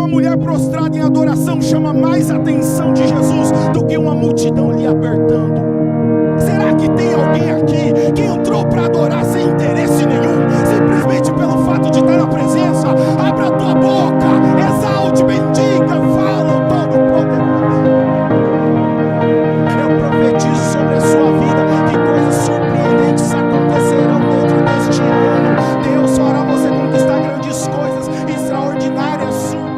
mulher prostrada em adoração chama mais a atenção de Jesus do que uma multidão lhe apertando? Será que tem alguém aqui que entrou para adorar sem interesse nenhum, simplesmente pelo fato de estar na presença? Abra a tua boca, exalte, bendiga, fala Todo-Poderoso. Eu profetizo sobre a sua vida que coisas surpreendentes acontecerão dentro deste ano. Deus fará você conquistar grandes coisas, extraordinárias, surpreendentes.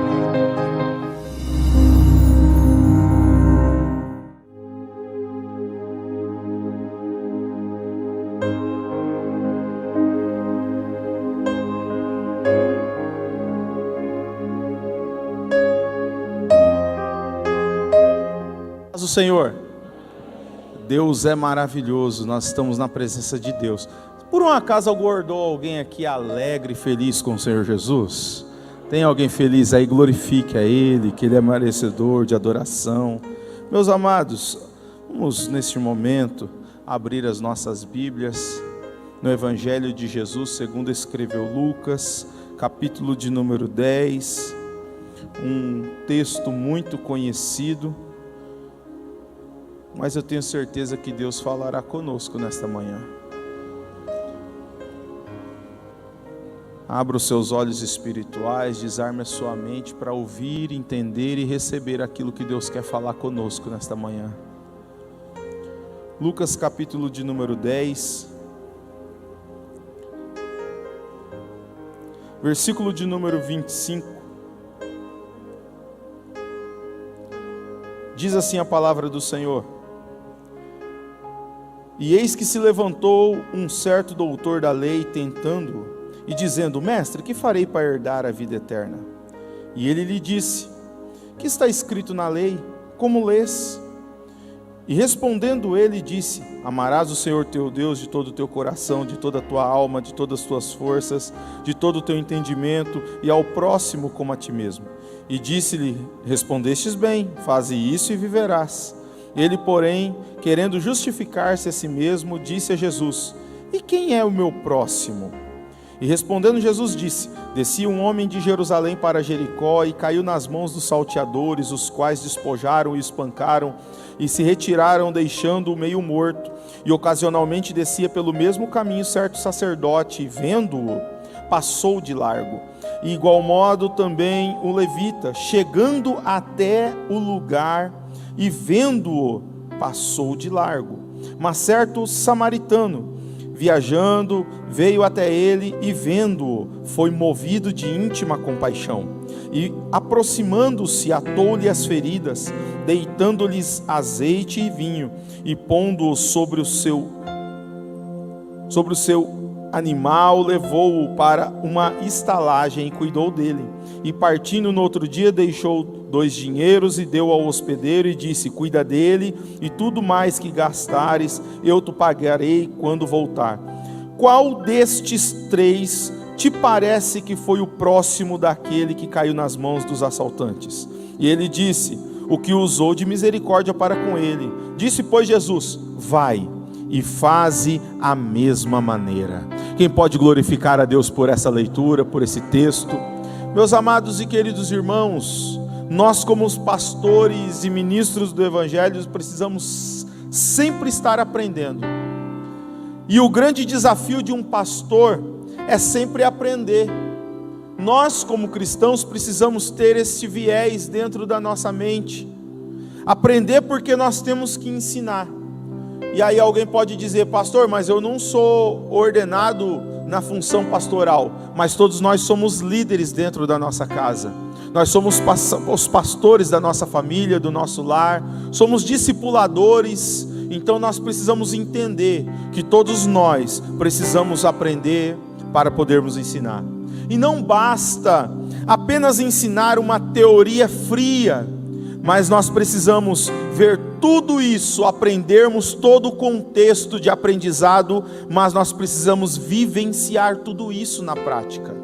O Senhor, Deus é maravilhoso, nós estamos na presença de Deus. Por um acaso aguardou alguém aqui alegre e feliz com o Senhor Jesus? Tem alguém feliz aí? Glorifique a Ele, que Ele é merecedor de adoração. Meus amados, vamos neste momento abrir as nossas Bíblias no Evangelho de Jesus segundo escreveu Lucas, capítulo de número 10, um texto muito conhecido, mas eu tenho certeza que Deus falará conosco nesta manhã. Abra os seus olhos espirituais, desarme a sua mente para ouvir, entender e receber aquilo que Deus quer falar conosco nesta manhã. Lucas capítulo de número 10, versículo de número 25. Diz assim a palavra do Senhor: E eis que se levantou um certo doutor da lei, tentando-o, e dizendo: Mestre, que farei para herdar a vida eterna? E ele lhe disse: Que está escrito na lei? Como lês? E respondendo ele, disse: Amarás o Senhor teu Deus de todo o teu coração, de toda a tua alma, de todas as tuas forças, de todo o teu entendimento, e ao próximo como a ti mesmo. E disse-lhe: Respondestes bem, faze isso e viverás. Ele, porém, querendo justificar-se a si mesmo, disse a Jesus: E quem é o meu próximo? E respondendo Jesus disse: Descia um homem de Jerusalém para Jericó e caiu nas mãos dos salteadores, os quais despojaram e espancaram e se retiraram, deixando-o meio morto. E ocasionalmente descia pelo mesmo caminho certo sacerdote, e vendo-o, passou de largo. E igual modo também o levita, chegando até o lugar e vendo-o, passou de largo. Mas certo samaritano, viajando, veio até ele e vendo-o, foi movido de íntima compaixão. E aproximando-se, atou-lhe as feridas, deitando-lhes azeite e vinho, e pondo-o sobre o seu animal, levou-o para uma estalagem e cuidou dele. E partindo no outro dia, deixou 2 dinheiros e deu ao hospedeiro e disse: Cuida dele, e tudo mais que gastares eu te pagarei quando voltar. Qual destes 3 te parece que foi o próximo daquele que caiu nas mãos dos assaltantes? E ele disse: O que usou de misericórdia para com ele. Disse, pois, Jesus: Vai e faze a mesma maneira. Quem pode glorificar a Deus por essa leitura, por esse texto? Meus amados e queridos irmãos, nós como os pastores e ministros do Evangelho precisamos sempre estar aprendendo. E o grande desafio de um pastor é sempre aprender. Nós como cristãos precisamos ter esse viés dentro da nossa mente. Aprender porque nós temos que ensinar. E aí alguém pode dizer: pastor, mas eu não sou ordenado na função pastoral. Mas todos nós somos líderes dentro da nossa casa. Nós somos os pastores da nossa família, do nosso lar. Somos discipuladores. Então nós precisamos entender que todos nós precisamos aprender para podermos ensinar. E não basta apenas ensinar uma teoria fria, mas nós precisamos ver tudo isso, aprendermos todo o contexto de aprendizado, mas nós precisamos vivenciar tudo isso na prática.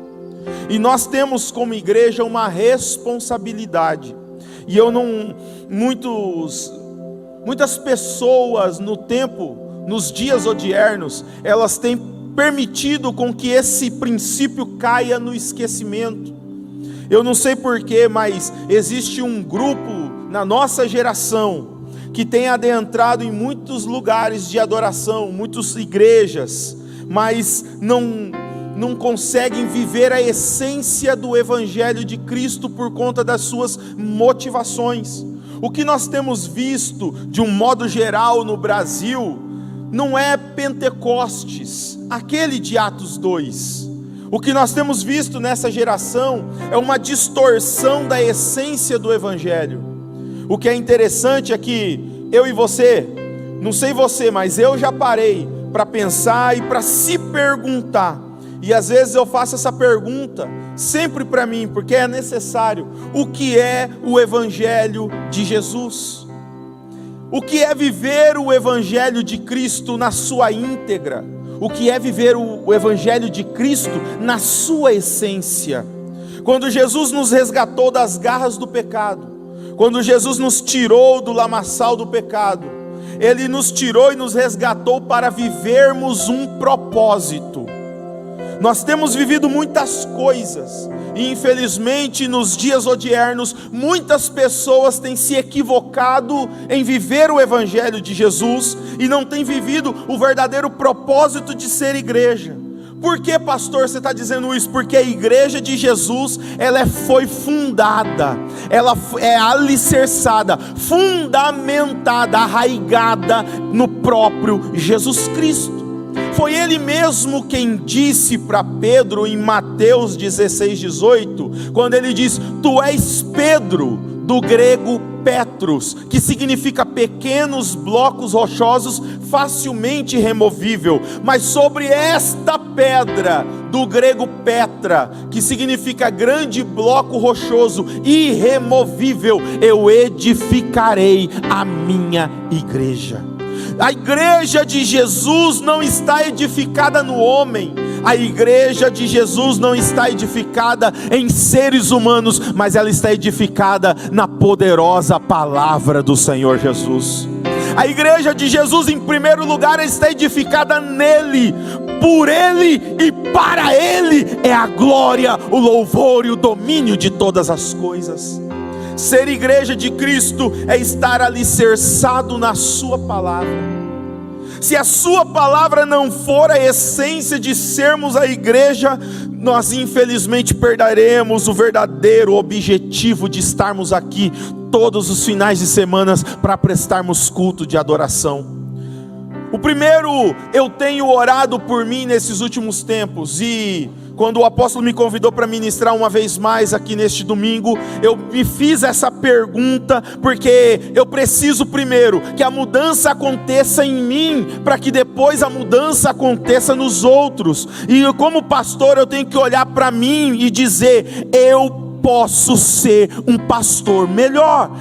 E nós temos como igreja uma responsabilidade. E muitas pessoas nos dias odiernos, elas têm permitido com que esse princípio caia no esquecimento. Eu não sei porquê, mas existe um grupo na nossa geração que tem adentrado em muitos lugares de adoração, muitas igrejas, mas não conseguem viver a essência do Evangelho de Cristo por conta das suas motivações. O que nós temos visto, de um modo geral, no Brasil, não é Pentecostes, aquele de Atos 2. O que nós temos visto nessa geração é uma distorção da essência do Evangelho. O que é interessante é que eu e você, não sei você, mas eu já parei para pensar e para se perguntar. E às vezes eu faço essa pergunta sempre para mim, porque é necessário. O que é o Evangelho de Jesus? O que é viver o Evangelho de Cristo na sua íntegra? O que é viver o Evangelho de Cristo na sua essência? Quando Jesus nos resgatou das garras do pecado, quando Jesus nos tirou do lamaçal do pecado, Ele nos tirou e nos resgatou para vivermos um propósito. Nós temos vivido muitas coisas, e infelizmente nos dias odiernos, muitas pessoas têm se equivocado em viver o Evangelho de Jesus, e não têm vivido o verdadeiro propósito de ser igreja. Por que, pastor, você está dizendo isso? Porque a igreja de Jesus, ela foi fundada, ela é alicerçada, fundamentada, arraigada no próprio Jesus Cristo. Foi Ele mesmo quem disse para Pedro em Mateus 16:18, quando Ele diz: tu és Pedro, do grego Petros, que significa pequenos blocos rochosos facilmente removível, mas sobre esta pedra, do grego Petra, que significa grande bloco rochoso, irremovível, eu edificarei a minha igreja. A igreja de Jesus não está edificada no homem, a igreja de Jesus não está edificada em seres humanos, mas ela está edificada na poderosa palavra do Senhor Jesus. A igreja de Jesus, em primeiro lugar, está edificada nele, por Ele e para Ele é a glória, o louvor e o domínio de todas as coisas. Ser igreja de Cristo é estar alicerçado na sua palavra. Se a sua palavra não for a essência de sermos a igreja, nós infelizmente perderemos o verdadeiro objetivo de estarmos aqui todos os finais de semana para prestarmos culto de adoração. O primeiro, eu tenho orado por mim nesses últimos tempos, e quando o apóstolo me convidou para ministrar uma vez mais aqui neste domingo, eu me fiz essa pergunta, porque eu preciso primeiro que a mudança aconteça em mim, para que depois a mudança aconteça nos outros. E como pastor eu tenho que olhar para mim e dizer: eu posso ser um pastor melhor.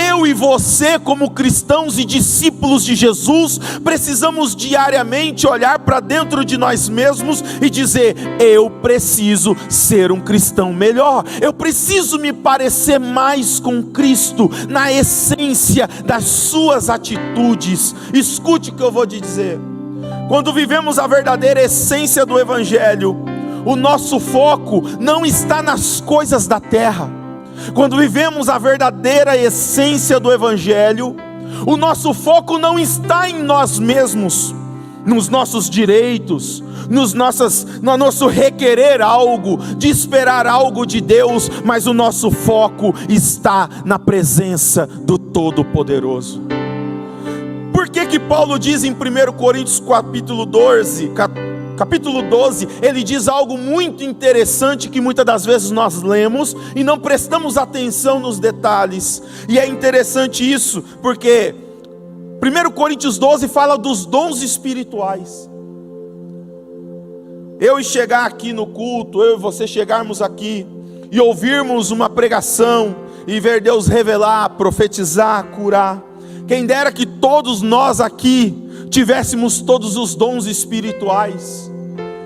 Eu e você, como cristãos e discípulos de Jesus, precisamos diariamente olhar para dentro de nós mesmos e dizer: eu preciso ser um cristão melhor. Eu preciso me parecer mais com Cristo, na essência das suas atitudes. Escute o que eu vou te dizer. Quando vivemos a verdadeira essência do Evangelho, o nosso foco não está nas coisas da terra. Quando vivemos a verdadeira essência do Evangelho, o nosso foco não está em nós mesmos, nos nossos direitos, no nosso requerer algo, de esperar algo de Deus, mas o nosso foco está na presença do Todo-Poderoso. Por que Paulo diz em 1 Coríntios capítulo 12, ele diz algo muito interessante que muitas das vezes nós lemos e não prestamos atenção nos detalhes. E é interessante isso, porque 1 Coríntios 12 fala dos dons espirituais. Eu e chegar aqui no culto, eu e você chegarmos aqui e ouvirmos uma pregação e ver Deus revelar, profetizar, curar. Quem dera que todos nós aqui tivéssemos todos os dons espirituais.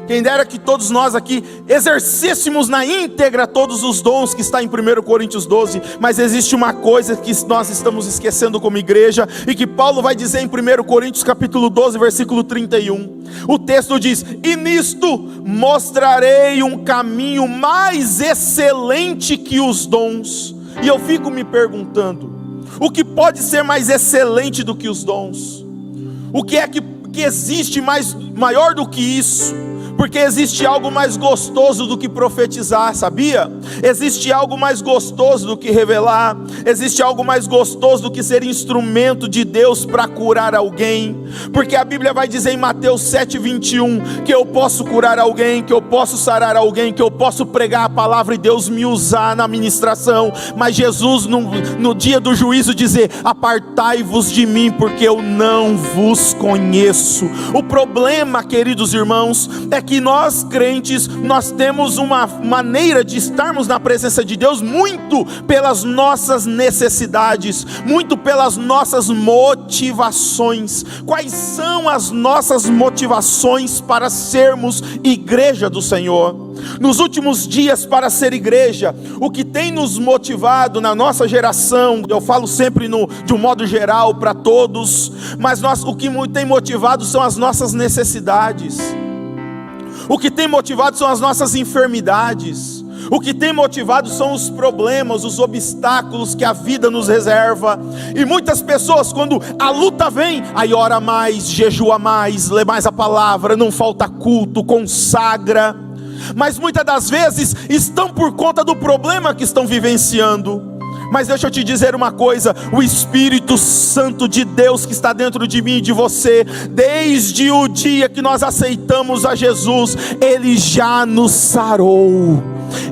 Quem dera que todos nós aqui exercêssemos na íntegra todos os dons que está em 1 Coríntios 12, mas existe uma coisa que nós estamos esquecendo como igreja, e que Paulo vai dizer em 1 Coríntios capítulo 12, versículo 31. O texto diz: e nisto mostrarei um caminho mais excelente que os dons. E eu fico me perguntando, o que pode ser mais excelente do que os dons? O que é que existe maior do que isso? Porque existe algo mais gostoso do que profetizar, sabia? Existe algo mais gostoso do que revelar. Existe algo mais gostoso do que ser instrumento de Deus para curar alguém. Porque a Bíblia vai dizer em Mateus 7:21 que eu posso curar alguém, que eu posso sarar alguém, que eu posso pregar a palavra e Deus me usar na ministração. Mas Jesus no dia do juízo dizer: apartai-vos de mim, porque eu não vos conheço. O problema, queridos irmãos, é que nós crentes, nós temos uma maneira de estarmos na presença de Deus muito pelas nossas necessidades, muito pelas nossas motivações. Quais são as nossas motivações para sermos igreja do Senhor? Nos últimos dias, para ser igreja, o que tem nos motivado na nossa geração, eu falo sempre de um modo geral para todos, mas o que tem motivado são as nossas necessidades. O que tem motivado são as nossas enfermidades. O que tem motivado são os problemas, os obstáculos que a vida nos reserva. E muitas pessoas, quando a luta vem, aí ora mais, jejua mais, lê mais a palavra, não falta culto, consagra. Mas muitas das vezes estão por conta do problema que estão vivenciando. Mas deixa eu te dizer uma coisa: o Espírito Santo de Deus que está dentro de mim e de você, desde o dia que nós aceitamos a Jesus, Ele já nos sarou.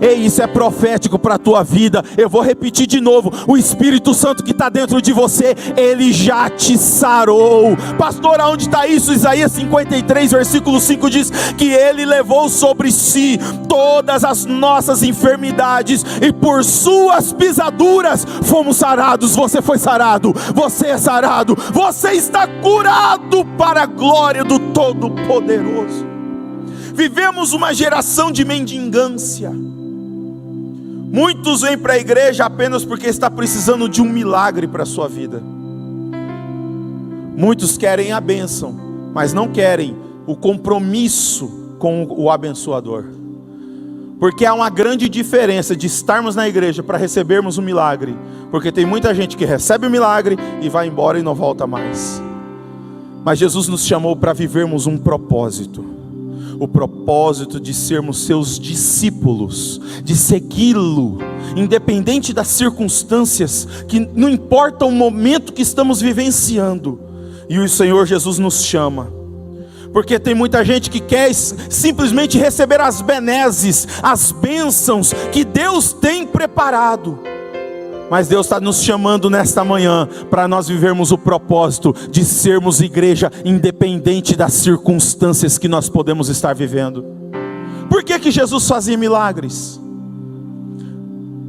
Ei, isso é profético para a tua vida. Eu vou repetir de novo: o Espírito Santo que está dentro de você, Ele já te sarou. Pastor, aonde está isso? Isaías 53, versículo 5 diz que Ele levou sobre si todas as nossas enfermidades, e por suas pisaduras fomos sarados. Você foi sarado, você é sarado, você está curado para a glória do Todo-Poderoso. Vivemos uma geração de mendigância. Muitos vêm para a igreja apenas porque está precisando de um milagre para a sua vida. Muitos querem a bênção, mas não querem o compromisso com o abençoador. Porque há uma grande diferença de estarmos na igreja para recebermos um milagre. Porque tem muita gente que recebe o milagre e vai embora e não volta mais. Mas Jesus nos chamou para vivermos um propósito. O propósito de sermos seus discípulos, de segui-lo, independente das circunstâncias, que não importa o momento que estamos vivenciando. E o Senhor Jesus nos chama, porque tem muita gente que quer simplesmente receber as benesses, as bênçãos que Deus tem preparado. Mas Deus está nos chamando nesta manhã para nós vivermos o propósito de sermos igreja independente das circunstâncias que nós podemos estar vivendo. Por que Jesus fazia milagres?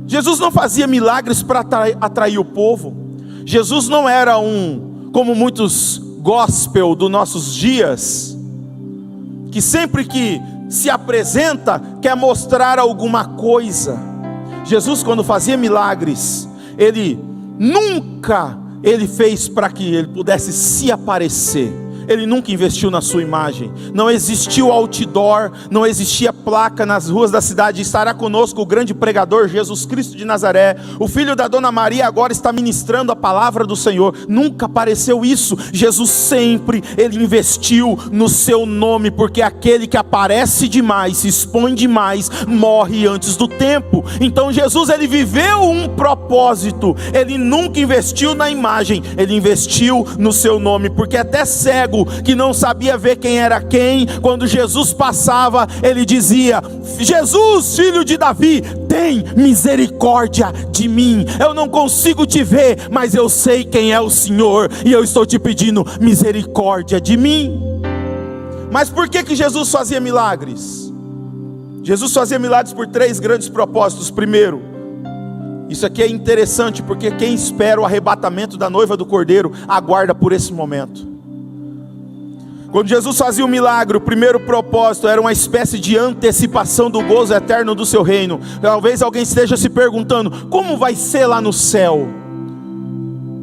Jesus não fazia milagres para atrair o povo. Jesus não era como muitos gospel dos nossos dias, que sempre que se apresenta quer mostrar alguma coisa. Jesus, quando fazia milagres, Ele nunca fez para que Ele pudesse se aparecer. Ele nunca investiu na sua imagem. Não existiu outdoor, não existia placa nas ruas da cidade: estará conosco o grande pregador Jesus Cristo de Nazaré, o filho da Dona Maria agora está ministrando a palavra do Senhor. Nunca apareceu isso. Jesus sempre, Ele investiu no seu nome, porque aquele que aparece demais, se expõe demais, morre antes do tempo. Então Jesus, Ele viveu um propósito. Ele nunca investiu na imagem, Ele investiu no seu nome, porque até cego que não sabia ver quem era quem, quando Jesus passava, ele dizia: Jesus, filho de Davi, tem misericórdia de mim. Eu não consigo te ver, mas eu sei quem é o Senhor, e eu estou te pedindo misericórdia de mim. Mas por que Jesus fazia milagres? Jesus fazia milagres por 3 grandes propósitos. Primeiro, isso aqui é interessante, porque quem espera o arrebatamento da noiva do Cordeiro aguarda por esse momento. Quando Jesus fazia o milagre, o primeiro propósito era uma espécie de antecipação do gozo eterno do seu reino. Talvez alguém esteja se perguntando: como vai ser lá no céu?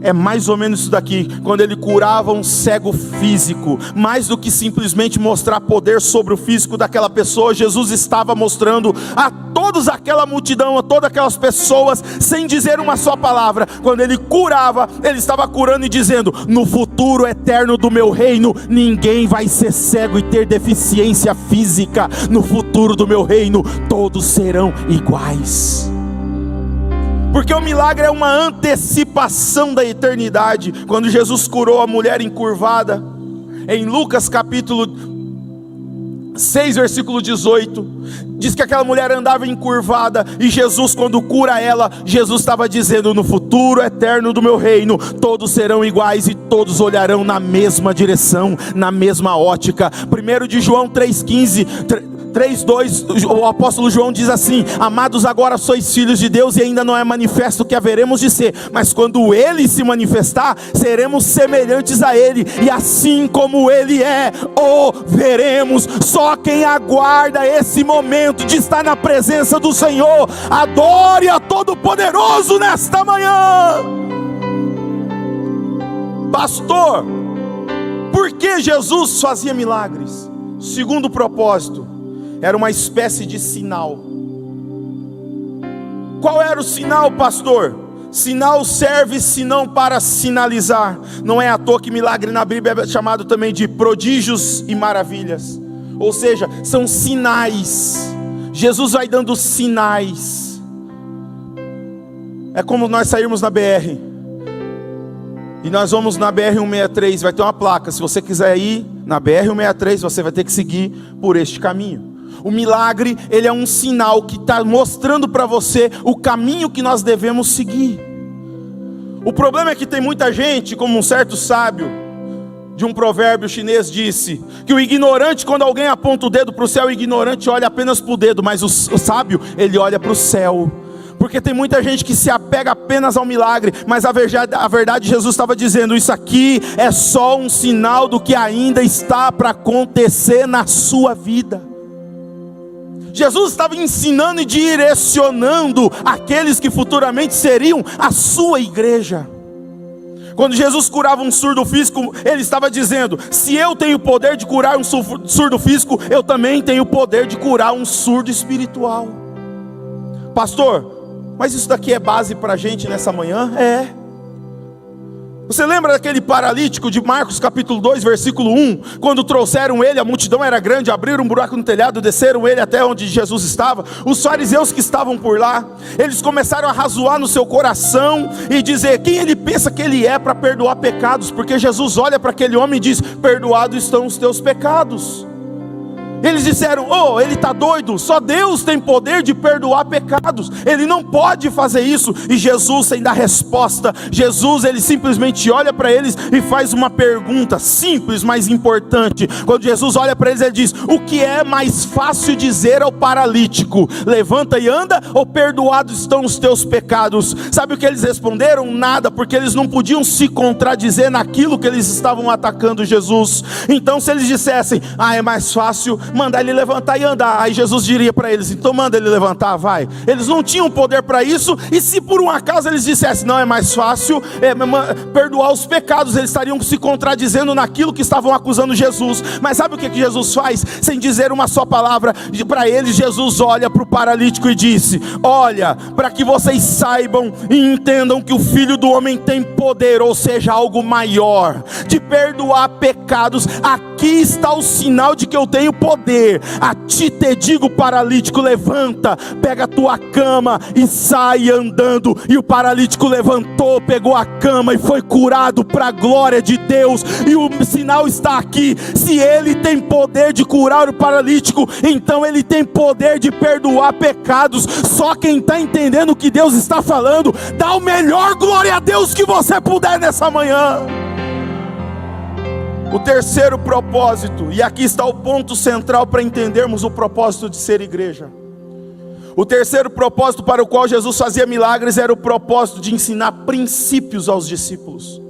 É mais ou menos isso daqui. Quando ele curava um cego físico, mais do que simplesmente mostrar poder sobre o físico daquela pessoa, Jesus estava mostrando a toda aquela multidão, a todas aquelas pessoas, sem dizer uma só palavra. Quando ele curava, ele estava curando e dizendo: no futuro eterno do meu reino, ninguém vai ser cego e ter deficiência física. No futuro do meu reino, todos serão iguais. Porque o milagre é uma antecipação da eternidade. Quando Jesus curou a mulher encurvada, em Lucas capítulo 6, versículo 18, diz que aquela mulher andava encurvada, e Jesus, quando cura ela, Jesus estava dizendo: no futuro eterno do meu reino, todos serão iguais e todos olharão na mesma direção, na mesma ótica. 1 de João 3,15, 3:2, o apóstolo João diz assim: amados, agora sois filhos de Deus, e ainda não é manifesto o que haveremos de ser, mas quando Ele se manifestar, seremos semelhantes a Ele, e assim como Ele é, o veremos. Só quem aguarda esse momento de estar na presença do Senhor, adore a Todo-Poderoso nesta manhã. Pastor, por que Jesus fazia milagres? Segundo propósito, era uma espécie de sinal. Qual era o sinal, pastor? Sinal serve senão para sinalizar. Não é à toa que milagre na Bíblia é chamado também de prodígios e maravilhas. Ou seja, são sinais. Jesus vai dando sinais. É como nós sairmos na BR, e nós vamos na BR-163, vai ter uma placa: se você quiser ir na BR-163, você vai ter que seguir por este caminho. O milagre, ele é um sinal que está mostrando para você o caminho que nós devemos seguir. O problema é que tem muita gente, como um certo sábio de um provérbio chinês disse, que o ignorante, quando alguém aponta o dedo para o céu, o ignorante olha apenas para o dedo, mas o sábio, ele olha para o céu. Porque tem muita gente que se apega apenas ao milagre, mas a verdade Jesus estava dizendo: isso aqui é só um sinal do que ainda está para acontecer na sua vida. Jesus estava ensinando e direcionando aqueles que futuramente seriam a sua igreja. Quando Jesus curava um surdo físico, ele estava dizendo: se eu tenho o poder de curar um surdo físico, eu também tenho o poder de curar um surdo espiritual. Pastor, mas isso daqui é base para a gente nessa manhã? É. Você lembra daquele paralítico de Marcos capítulo 2, versículo 1? Quando trouxeram ele, a multidão era grande, abriram um buraco no telhado, desceram ele até onde Jesus estava. Os fariseus que estavam por lá, eles começaram a razoar no seu coração e dizer: quem ele pensa que ele é para perdoar pecados? Porque Jesus olha para aquele homem e diz: perdoados estão os teus pecados. Eles disseram: oh, ele está doido, só Deus tem poder de perdoar pecados, ele não pode fazer isso. E Jesus, sem dar resposta, Jesus, ele simplesmente olha para eles e faz uma pergunta simples, mas importante. Quando Jesus olha para eles, ele diz: o que é mais fácil dizer ao paralítico, levanta e anda, ou perdoados estão os teus pecados? Sabe o que eles responderam? Nada, porque eles não podiam se contradizer naquilo que eles estavam atacando Jesus. Então se eles dissessem: é mais fácil mandar ele levantar e andar, aí Jesus diria para eles: então manda ele levantar, vai. Eles não tinham poder para isso. E se por um acaso eles dissessem: não, é mais fácil perdoar os pecados, eles estariam se contradizendo naquilo que estavam acusando Jesus. Mas sabe o que Jesus faz? Sem dizer uma só palavra para eles, Jesus olha para o paralítico e disse: olha, para que vocês saibam e entendam que o Filho do Homem tem poder, ou seja, algo maior, de perdoar pecados. Aqui está o sinal de que eu tenho poder. A ti te digo, paralítico, levanta, pega a tua cama e sai andando. E o paralítico levantou, pegou a cama e foi curado para a glória de Deus. E o sinal está aqui: se ele tem poder de curar o paralítico, então ele tem poder de perdoar pecados. Só quem está entendendo o que Deus está falando, dá o melhor glória a Deus que você puder nessa manhã. O terceiro propósito, e aqui está o ponto central para entendermos o propósito de ser igreja. O terceiro propósito para o qual Jesus fazia milagres era o propósito de ensinar princípios aos discípulos.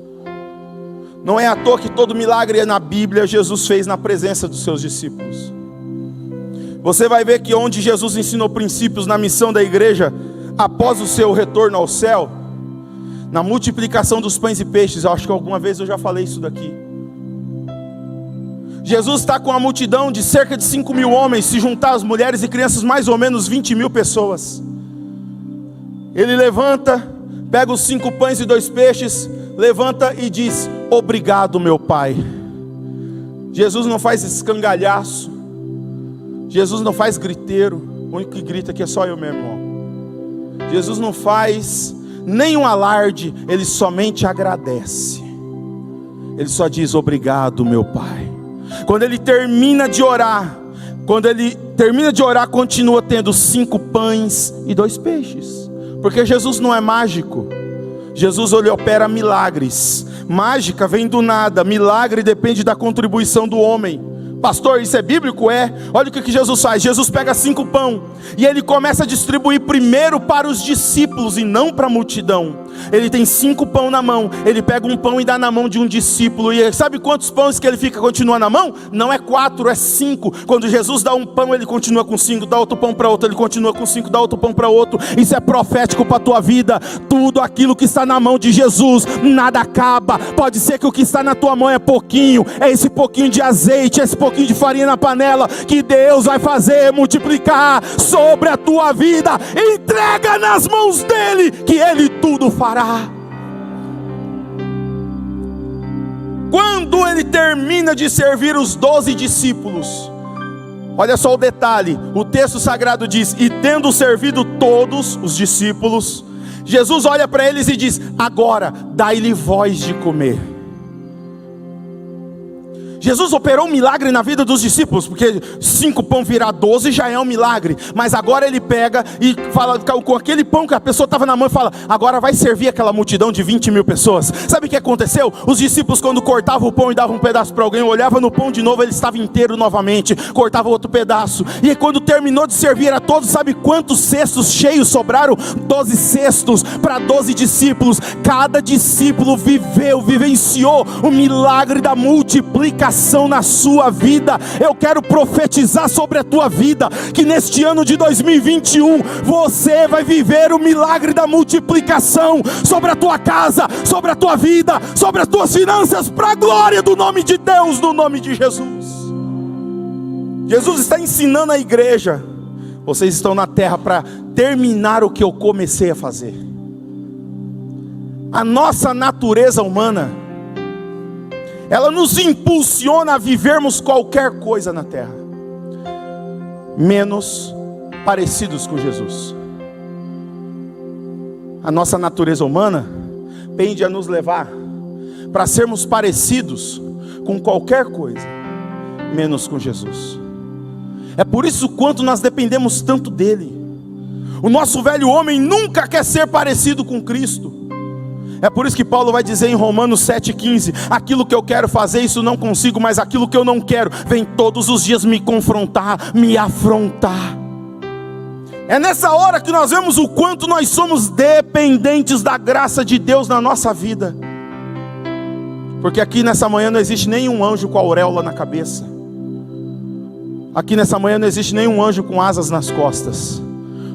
Não é à toa que todo milagre na Bíblia Jesus fez na presença dos seus discípulos. Você vai ver que onde Jesus ensinou princípios na missão da igreja, após o seu retorno ao céu, na multiplicação dos pães e peixes, eu acho que alguma vez eu já falei isso daqui. Jesus está com uma multidão de cerca de 5.000 homens, se juntar as mulheres e crianças, mais ou menos 20.000 pessoas. Ele levanta, pega os 5 pães e 2 peixes, levanta e diz: obrigado, meu Pai. Jesus não faz escangalhaço, Jesus não faz griteiro. O único que grita aqui é só eu mesmo, ó. Jesus não faz nenhum alarde, ele somente agradece. Ele só diz: obrigado, meu Pai. Quando ele termina de orar, continua tendo 5 pães e 2 peixes. Porque Jesus não é mágico. Jesus, ele opera milagres. Mágica vem do nada, milagre depende da contribuição do homem. Pastor, isso é bíblico? É. Olha o que Jesus faz. Jesus pega 5 pães e ele começa a distribuir primeiro para os discípulos e não para a multidão. Ele tem 5 pães na mão, ele pega um pão e dá na mão de um discípulo. E sabe quantos pães que ele continua na mão? Não é 4, é 5. Quando Jesus dá um pão, ele continua com 5, dá outro pão para outro, ele continua com 5, dá outro pão para outro. Isso é profético para a tua vida. Tudo aquilo que está na mão de Jesus, nada acaba. Pode ser que o que está na tua mão é pouquinho, é esse pouquinho de azeite, é esse pouquinho de farinha na panela, que Deus vai fazer multiplicar sobre a tua vida. Entrega nas mãos dele, que ele tudo fará. Quando ele termina de servir os 12 discípulos, olha só o detalhe, o texto sagrado diz: e tendo servido todos os discípulos, Jesus olha para eles e diz: agora dai-lhe vós de comer. Jesus operou um milagre na vida dos discípulos, porque 5 pão virar 12 já é um milagre. Mas agora ele pega e fala com aquele pão que a pessoa estava na mão e fala: agora vai servir aquela multidão de 20.000 pessoas. Sabe o que aconteceu? Os discípulos, quando cortavam o pão e davam um pedaço para alguém, olhava no pão de novo, ele estava inteiro novamente, cortava outro pedaço. E aí, quando terminou de servir a todos, sabe quantos cestos cheios sobraram? 12 cestos para 12 discípulos. Cada discípulo vivenciou o milagre da multiplicação na sua vida. Eu quero profetizar sobre a tua vida, que neste ano de 2021, você vai viver o milagre da multiplicação sobre a tua casa, sobre a tua vida, sobre as tuas finanças, para a glória do nome de Deus, no nome de Jesus. Jesus está ensinando a igreja: vocês estão na terra para terminar o que eu comecei a fazer. A nossa natureza humana, ela nos impulsiona a vivermos qualquer coisa na terra, menos parecidos com Jesus. A nossa natureza humana tende a nos levar para sermos parecidos com qualquer coisa, menos com Jesus. É por isso quanto nós dependemos tanto dele. O nosso velho homem nunca quer ser parecido com Cristo. É por isso que Paulo vai dizer em Romanos 7,15: aquilo que eu quero fazer, isso não consigo, mas aquilo que eu não quero, vem todos os dias me confrontar, me afrontar. É nessa hora que nós vemos o quanto nós somos dependentes da graça de Deus na nossa vida. Porque aqui nessa manhã não existe nenhum anjo com auréola na cabeça. Aqui nessa manhã não existe nenhum anjo com asas nas costas.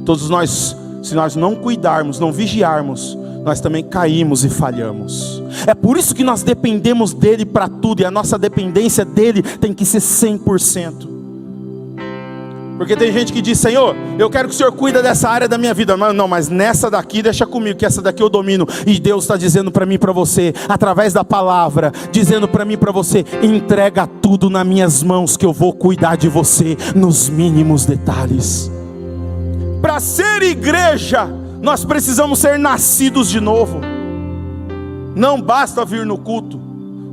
Todos nós, se nós não cuidarmos, não vigiarmos, nós também caímos e falhamos. É por isso que nós dependemos dele para tudo, e a nossa dependência dele tem que ser 100%. Porque tem gente que diz: Senhor, eu quero que o Senhor cuida dessa área da minha vida. Mas nessa daqui deixa comigo, que essa daqui eu domino. E Deus está dizendo para mim e para você, através da palavra, dizendo para mim e para você: entrega tudo nas minhas mãos, que eu vou cuidar de você nos mínimos detalhes. Para ser igreja, nós precisamos ser nascidos de novo. Não basta vir no culto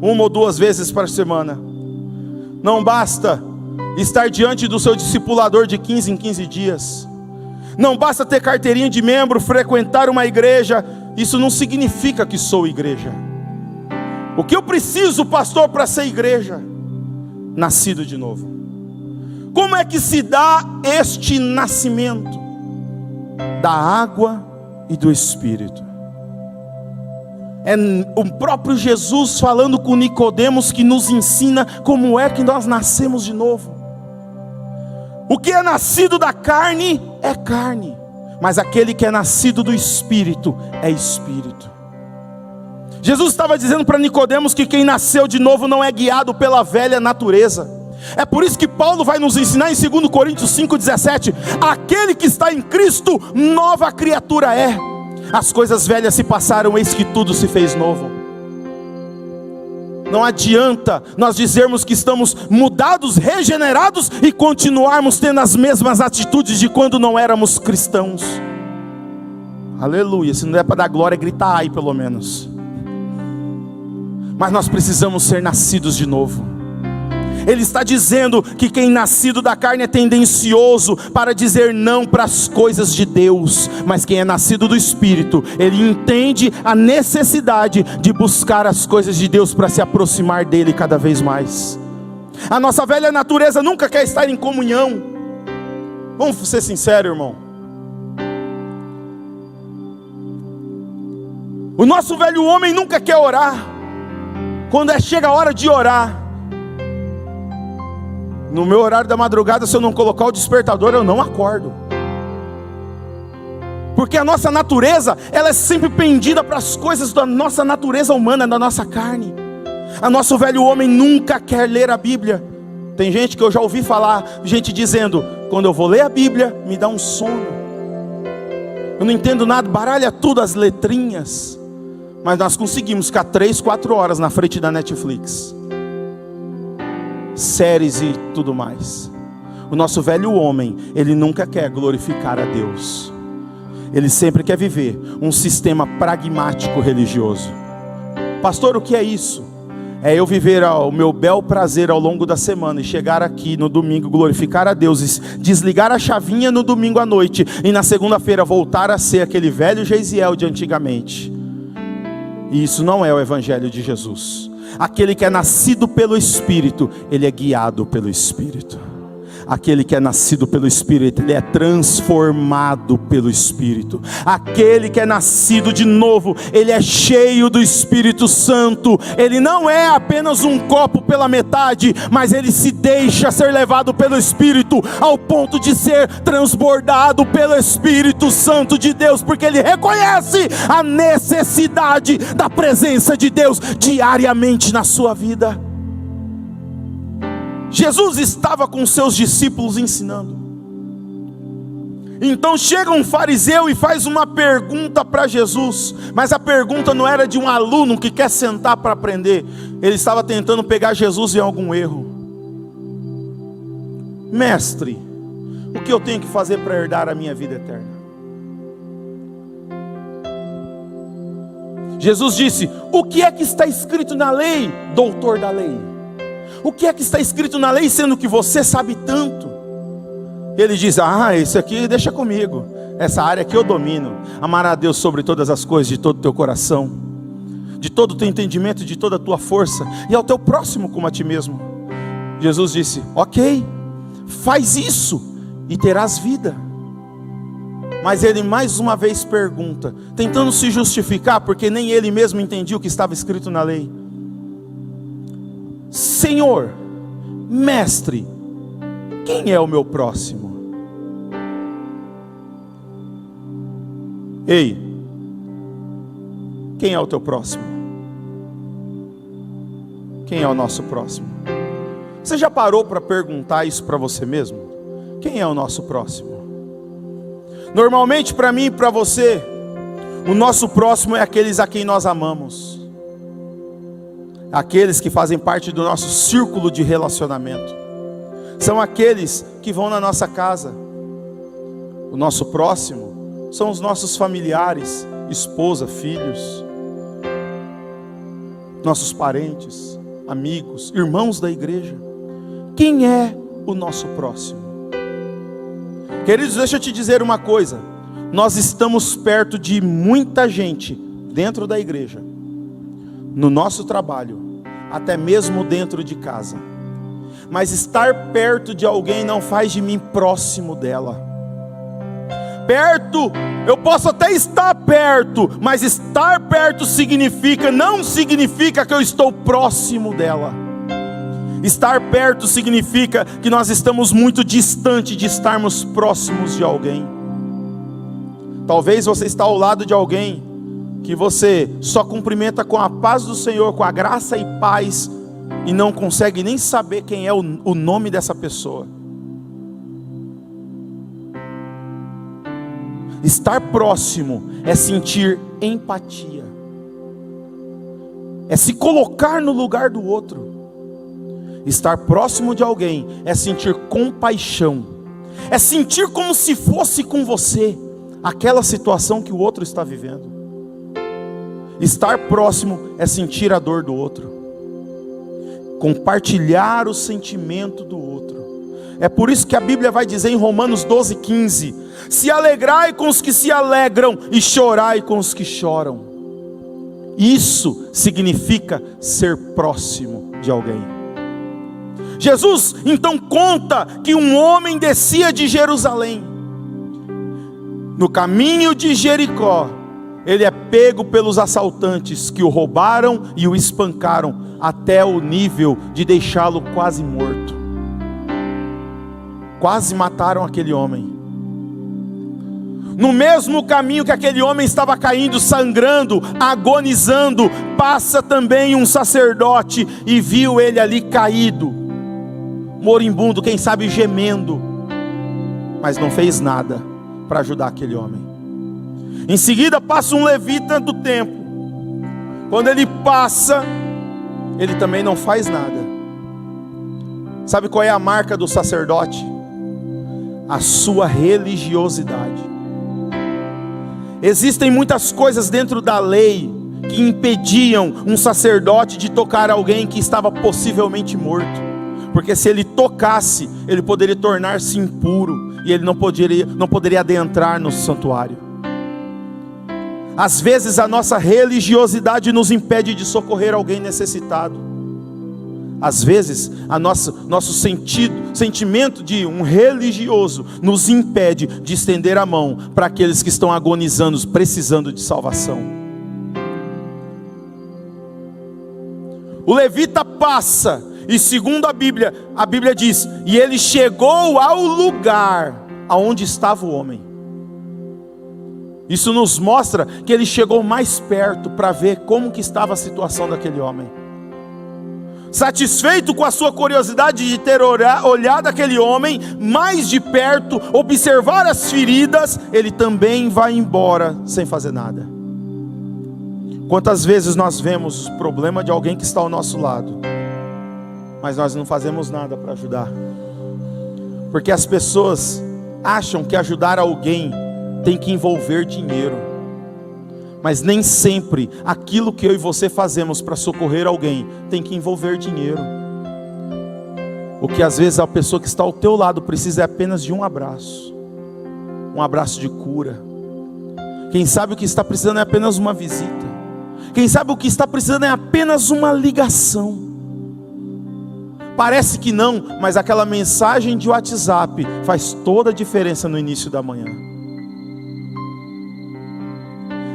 1 ou 2 vezes por semana. Não basta estar diante do seu discipulador de 15 em 15 dias. Não basta ter carteirinha de membro, frequentar uma igreja. Isso não significa que sou igreja. O que eu preciso, pastor, para ser igreja? Nascido de novo. Como é que se dá este nascimento? Da água e do Espírito. É o próprio Jesus falando com Nicodemos que nos ensina como é que nós nascemos de novo. O que é nascido da carne é carne, mas aquele que é nascido do Espírito é Espírito. Jesus estava dizendo para Nicodemos que quem nasceu de novo não é guiado pela velha natureza. É por isso que Paulo vai nos ensinar em 2 Coríntios 5,17: aquele que está em Cristo, nova criatura é. As coisas velhas se passaram, eis que tudo se fez novo. Não adianta nós dizermos que estamos mudados, regenerados e continuarmos tendo as mesmas atitudes de quando não éramos cristãos. Aleluia, se não é para dar glória, grita ai pelo menos. Mas nós precisamos ser nascidos de novo. Ele está dizendo que quem nascido da carne é tendencioso para dizer não para as coisas de Deus, mas quem é nascido do Espírito, ele entende a necessidade de buscar as coisas de Deus para se aproximar dele cada vez mais. A nossa velha natureza nunca quer estar em comunhão. Vamos ser sinceros, irmão. O nosso velho homem nunca quer orar. Quando chega a hora de orar, no meu horário da madrugada, se eu não colocar o despertador, eu não acordo. Porque a nossa natureza, ela é sempre pendida para as coisas da nossa natureza humana, da nossa carne. A nosso velho homem nunca quer ler a Bíblia. Tem gente que eu já ouvi falar, gente dizendo: quando eu vou ler a Bíblia, me dá um sono. Eu não entendo nada, baralha tudo as letrinhas. Mas nós conseguimos ficar 3, 4 horas na frente da Netflix, séries e tudo mais. O nosso velho homem, ele nunca quer glorificar a Deus. Ele sempre quer viver um sistema pragmático religioso. Pastor, o que é isso? É eu viver o meu bel prazer ao longo da semana e chegar aqui no domingo, glorificar a Deus, desligar a chavinha no domingo à noite e na segunda-feira voltar a ser aquele velho Geisiel de antigamente. E isso não é o Evangelho de Jesus. Aquele que é nascido pelo Espírito, ele é guiado pelo Espírito. Aquele que é nascido pelo Espírito, ele é transformado pelo Espírito. Aquele que é nascido de novo, ele é cheio do Espírito Santo. Ele não é apenas um copo pela metade, mas ele se deixa ser levado pelo Espírito, ao ponto de ser transbordado pelo Espírito Santo de Deus, porque ele reconhece a necessidade da presença de Deus diariamente na sua vida. Jesus estava com seus discípulos ensinando. Então chega um fariseu e faz uma pergunta para Jesus. Mas a pergunta não era de um aluno que quer sentar para aprender. Ele estava tentando pegar Jesus em algum erro. Mestre, o que eu tenho que fazer para herdar a minha vida eterna? Jesus disse: o que é que está escrito na lei, doutor da lei? O que é que está escrito na lei, sendo que você sabe tanto? Ele diz: esse aqui deixa comigo. Essa área aqui eu domino. Amar a Deus sobre todas as coisas, de todo o teu coração, de todo o teu entendimento, de toda a tua força, e ao teu próximo como a ti mesmo. Jesus disse: ok, faz isso e terás vida. Mas ele mais uma vez pergunta, tentando se justificar, porque nem ele mesmo entendia o que estava escrito na lei: Senhor, mestre, quem é o meu próximo? Ei, quem é o teu próximo? Quem é o nosso próximo? Você já parou para perguntar isso para você mesmo? Quem é o nosso próximo? Normalmente, para mim e para você, o nosso próximo é aqueles a quem nós amamos, aqueles que fazem parte do nosso círculo de relacionamento, são aqueles que vão na nossa casa. O nosso próximo são os nossos familiares, esposa, filhos, nossos parentes, amigos, irmãos da igreja. Quem é o nosso próximo? Queridos, deixa eu te dizer uma coisa: nós estamos perto de muita gente dentro da igreja, no nosso trabalho, até mesmo dentro de casa. Mas estar perto de alguém não faz de mim próximo dela. Perto, eu posso até estar perto, mas estar perto não significa que eu estou próximo dela. Estar perto significa que nós estamos muito distante de estarmos próximos de alguém. Talvez você está ao lado de alguém que você só cumprimenta com a paz do Senhor, com a graça e paz, e não consegue nem saber quem é o nome dessa pessoa. Estar próximo é sentir empatia, é se colocar no lugar do outro. Estar próximo de alguém é sentir compaixão, é sentir como se fosse com você aquela situação que o outro está vivendo. Estar próximo é sentir a dor do outro, compartilhar o sentimento do outro. É por isso que a Bíblia vai dizer em Romanos 12:15: se alegrai com os que se alegram e chorai com os que choram. Isso significa ser próximo de alguém. Jesus então conta que um homem descia de Jerusalém. No caminho de Jericó, ele é pego pelos assaltantes que o roubaram e o espancaram até o nível de deixá-lo quase morto. Quase mataram aquele homem. No mesmo caminho que aquele homem estava caindo, sangrando, agonizando, passa também um sacerdote e viu ele ali caído, moribundo, quem sabe gemendo, mas não fez nada para ajudar aquele homem. Em seguida passa um levita do templo. Quando ele passa, ele também não faz nada. Sabe qual é a marca do sacerdote? A sua religiosidade. Existem muitas coisas dentro da lei que impediam um sacerdote de tocar alguém que estava possivelmente morto, porque se ele tocasse, ele poderia tornar-se impuro e ele não poderia adentrar no santuário. Às vezes a nossa religiosidade nos impede de socorrer alguém necessitado. Às vezes nosso sentimento de um religioso nos impede de estender a mão para aqueles que estão agonizando, precisando de salvação. O levita passa, e segundo a Bíblia diz: e ele chegou ao lugar aonde estava o homem. Isso nos mostra que ele chegou mais perto para ver como que estava a situação daquele homem. Satisfeito com a sua curiosidade de ter olhado aquele homem mais de perto, observar as feridas, ele também vai embora sem fazer nada. Quantas vezes nós vemos o problema de alguém que está ao nosso lado, mas nós não fazemos nada para ajudar, porque as pessoas acham que ajudar alguém tem que envolver dinheiro, mas nem sempre aquilo que eu e você fazemos para socorrer alguém tem que envolver dinheiro. O que às vezes a pessoa que está ao teu lado precisa é apenas de um abraço de cura. Quem sabe o que está precisando é apenas uma visita. Quem sabe o que está precisando é apenas uma ligação. Parece que não, mas aquela mensagem de WhatsApp faz toda a diferença no início da manhã.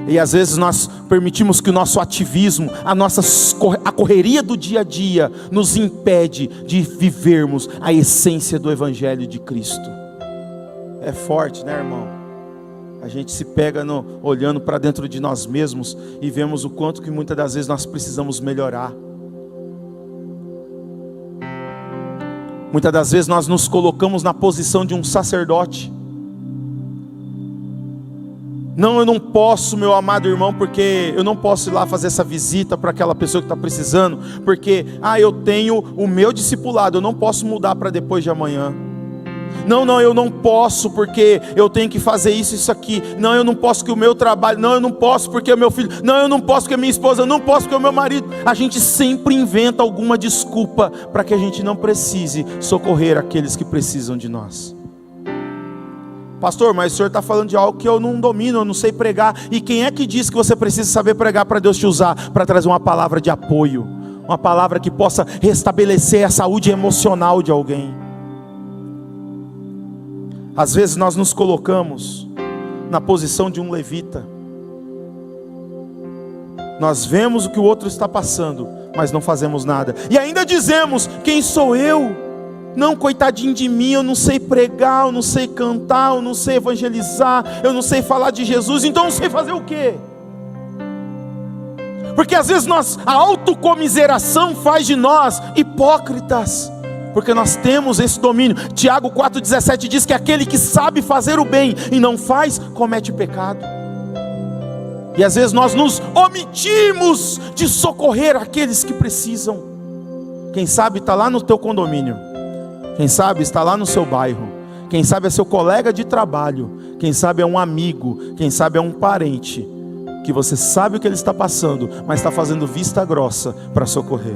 E às vezes nós permitimos que o nosso ativismo, a correria do dia a dia, nos impede de vivermos a essência do Evangelho de Cristo. É forte, né, irmão? A gente se pega olhando para dentro de nós mesmos e vemos o quanto que muitas das vezes nós precisamos melhorar. Muitas das vezes nós nos colocamos na posição de um sacerdote. Não, eu não posso, meu amado irmão, porque eu não posso ir lá fazer essa visita para aquela pessoa que está precisando, porque eu tenho o meu discipulado, eu não posso mudar para depois de amanhã. Não, eu não posso porque eu tenho que fazer isso aqui. Não, eu não posso porque o meu trabalho. Não, eu não posso porque o meu filho. Não, eu não posso porque a minha esposa. Eu não posso porque o meu marido. A gente sempre inventa alguma desculpa para que a gente não precise socorrer aqueles que precisam de nós. Pastor, mas o senhor está falando de algo que eu não domino, eu não sei pregar. E quem é que diz que você precisa saber pregar para Deus te usar? Para trazer uma palavra de apoio, uma palavra que possa restabelecer a saúde emocional de alguém. Às vezes nós nos colocamos na posição de um levita. Nós vemos o que o outro está passando, mas não fazemos nada. E ainda dizemos: quem sou eu? Não, coitadinho de mim, eu não sei pregar, eu não sei cantar, eu não sei evangelizar, eu não sei falar de Jesus, então eu não sei fazer o quê? Porque às vezes a autocomiseração faz de nós hipócritas, porque nós temos esse domínio. Tiago 4,17 diz que aquele que sabe fazer o bem e não faz, comete pecado. E às vezes nós nos omitimos de socorrer aqueles que precisam. Quem sabe está lá no teu condomínio, quem sabe está lá no seu bairro, quem sabe é seu colega de trabalho, quem sabe é um amigo, quem sabe é um parente, que você sabe o que ele está passando, mas está fazendo vista grossa para socorrer.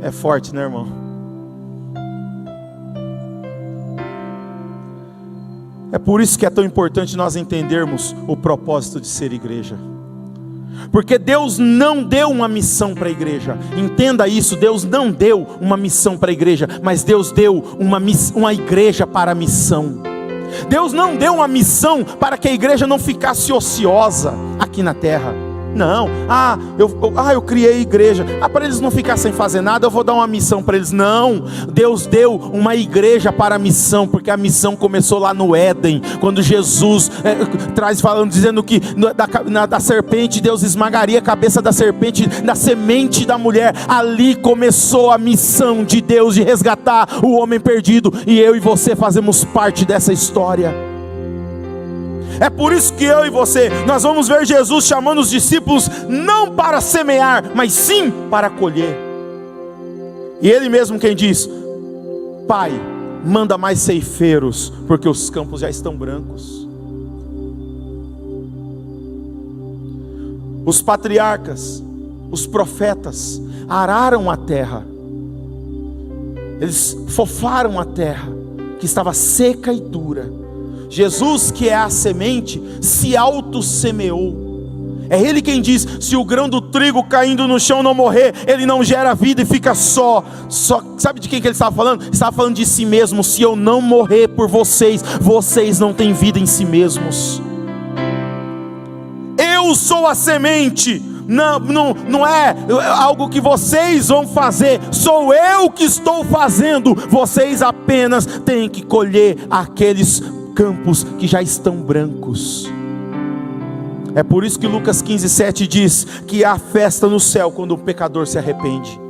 É forte, né, irmão? É por isso que é tão importante nós entendermos o propósito de ser igreja. Porque Deus não deu uma missão para a igreja. Entenda isso, Deus não deu uma missão para a igreja, mas Deus deu uma igreja para a missão. Deus não deu uma missão para que a igreja não ficasse ociosa aqui na terra. Não, eu criei igreja, para eles não ficarem sem fazer nada, eu vou dar uma missão para eles. Não, Deus deu uma igreja para a missão, porque a missão começou lá no Éden, quando Jesus dizendo que da serpente Deus esmagaria a cabeça da serpente, da semente da mulher. Ali começou a missão de Deus de resgatar o homem perdido, e eu e você fazemos parte dessa história. É por isso que eu e você, nós vamos ver Jesus chamando os discípulos não para semear, mas sim para colher. E Ele mesmo quem diz: Pai, manda mais ceifeiros, porque os campos já estão brancos. Os patriarcas, os profetas, araram a terra. Eles fofaram a terra, que estava seca e dura. Jesus, que é a semente, se auto-semeou. É Ele quem diz: se o grão do trigo caindo no chão não morrer, ele não gera vida e fica só. Sabe de quem que Ele estava falando? Ele estava falando de si mesmo. Se eu não morrer por vocês, vocês não têm vida em si mesmos. Eu sou a semente. Não é algo que vocês vão fazer, sou eu que estou fazendo. Vocês apenas têm que colher aqueles campos que já estão brancos. É por isso que Lucas 15:7 diz que há festa no céu quando um pecador se arrepende.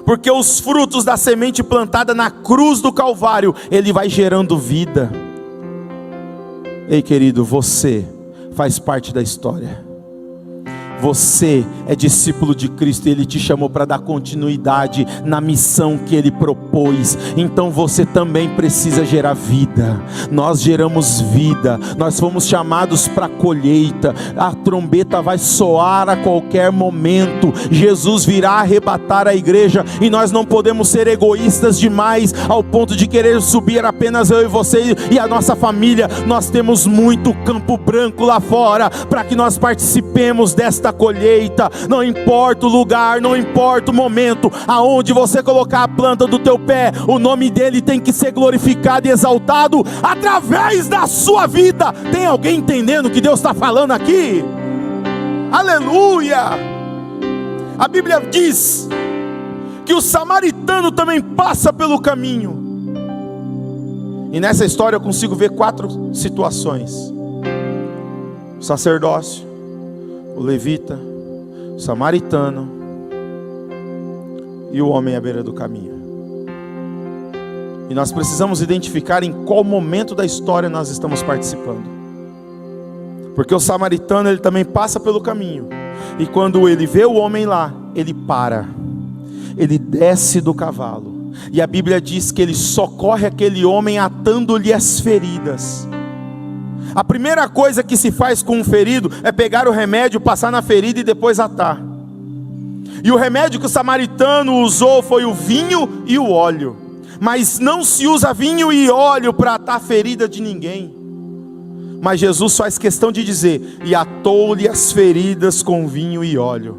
Porque os frutos da semente plantada na cruz do Calvário, ele vai gerando vida. Ei, querido, você faz parte da história. Você é discípulo de Cristo e Ele te chamou para dar continuidade na missão que Ele propôs. Então você também precisa gerar vida. Nós geramos vida. Nós fomos chamados para a colheita. A trombeta vai soar a qualquer momento. Jesus virá arrebatar a igreja e nós não podemos ser egoístas demais ao ponto de querer subir apenas eu e você e a nossa família. Nós temos muito campo branco lá fora para que nós participemos desta colheita. Não importa o lugar, não importa o momento, aonde você colocar a planta do teu pé, o nome dele tem que ser glorificado e exaltado através da sua vida. Tem alguém entendendo o que Deus está falando aqui? Aleluia! A Bíblia diz que o samaritano também passa pelo caminho, e nessa história eu consigo ver 4 situações: o sacerdócio, o levita, o samaritano e o homem à beira do caminho. E nós precisamos identificar em qual momento da história nós estamos participando. Porque o samaritano, ele também passa pelo caminho, e quando ele vê o homem lá, ele para, ele desce do cavalo, e a Bíblia diz que ele socorre aquele homem atando-lhe as feridas. A primeira coisa que se faz com um ferido é pegar o remédio, passar na ferida e depois atar. E o remédio que o samaritano usou foi o vinho e o óleo. Mas não se usa vinho e óleo para atar a ferida de ninguém. Mas Jesus faz questão de dizer: e atou-lhe as feridas com vinho e óleo.